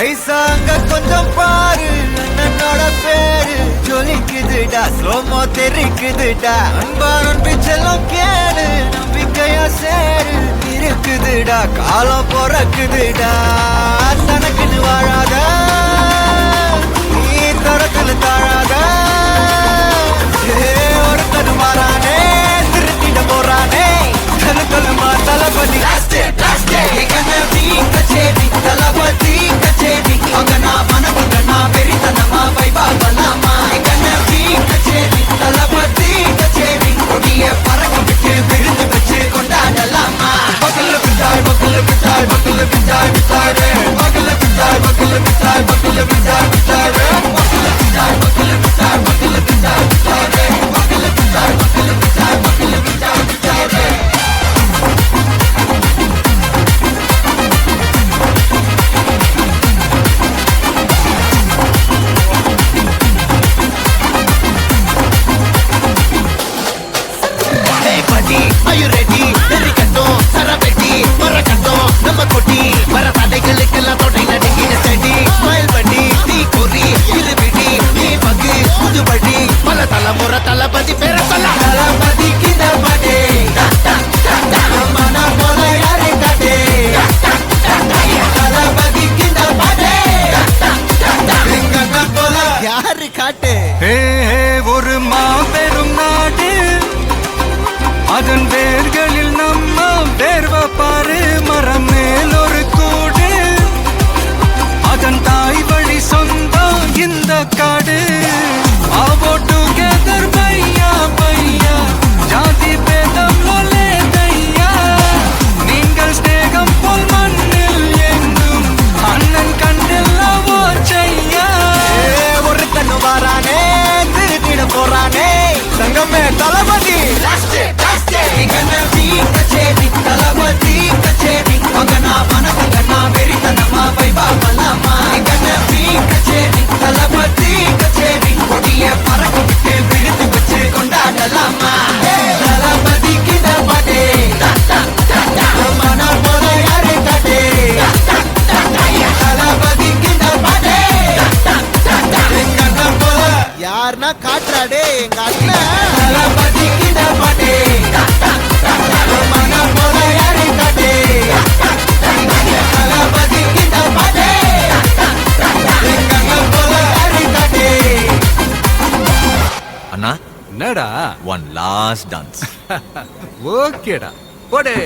ஐசாங்க கொஞ்சம் பாரு அண்ணனோட பேரு ஜொலிக்குதுடா ஸ்லோமோ தெரிக்குதுடா அன்பானன் பிச்செல்லாம் கேளு நம்பிக்கையா சேரு இருக்குதுடா காலம் பிறக்குதுடா தனக்குன்னு வாழாத நீ தரத்துல தாழாத ஒருத்தனு மாறானே திருத்திட போறானே தனக்குள்ளமா தளபதி கச்சேரி தளபதி கச்சேரி அங்கனா மனதுங்கனா வெறித்தனமா வைபா பண்ணாமா கச்சேரி தளபதி கச்சேரி கொடிய பறக்க விட்டு விருந்து வச்சு கொண்டாடலாமா பக்கல்ல பிட்டாய் பக்கல்ல பிட்டாய் பக்கல்ல பிட்டாய் பிட்டாய் பக்கல்ல பிட்டாய் பக்கல்ல பிட்டாய் பக்கல்ல பிட்டாய் பிட்டாய் பக்கல்ல பிட்டாய் பக்கல்ல பிட்டாய் பக்கல்ல பிட்டாய் பிட்டாய் பக்கல்ல பிட்டாய் பக்கல்ல பிட்டாய் பக்கல்ல பிட்டாய் பிட்டாய் Are you ready? Derikattom, Saraveti, Marakattom, Namma Koti, Marathadegalukella thodai nadingina steady, smile பண்ணி தீ குறி இருவிடி நீ பகு புதுபடி பல தலைமுறை தளபதி பேர சொல்ல தளபதி கிட்ட பாடே மன போல யாரே காட்டே தளபதி கிட்ட பாடே எங்க போல யாரு காட்டே ஒரு மாபெரும் நாடு அதன் வேர்களில் நம்ம வேர்வ பாரு மரம் மேல் ஒரு கூடு அதன் தாய் வழி சொந்தம் இந்த காடு ஆவோ டுகெதர் பையா பையா ஜாதி பேதம் லோலே தையா நீங்கள் ஸ்நேகம் போல் மண்ணில் எங்கும் அண்ணன் கண்டெல்லாவோ செய்யா ஒருத்தனு வாரானே திருத்திட போறானே சங்கமே தளபதி கச்சேரி தளபதி கச்சேரி அங்கனா மனதுங்கனா வெறித்தனமா வைபா பண்ணாமா கச்சேரி தளபதி கச்சேரி கொடிய பறக்க விட்டு விருந்து வச்சு கொண்டாடலாமா தளபதி கிட்ட பாட்டே மன போல யாரே காட்டே தளபதி கிட்ட பாட்டே எங்க போல யாருன்னா காட்டுறாடே எங்க அண்ணன் தளபதி கிட்ட பாட்டே அண்ணா என்னடா ஒன் லாஸ்ட் டான்ஸ் ஓகேடா போடே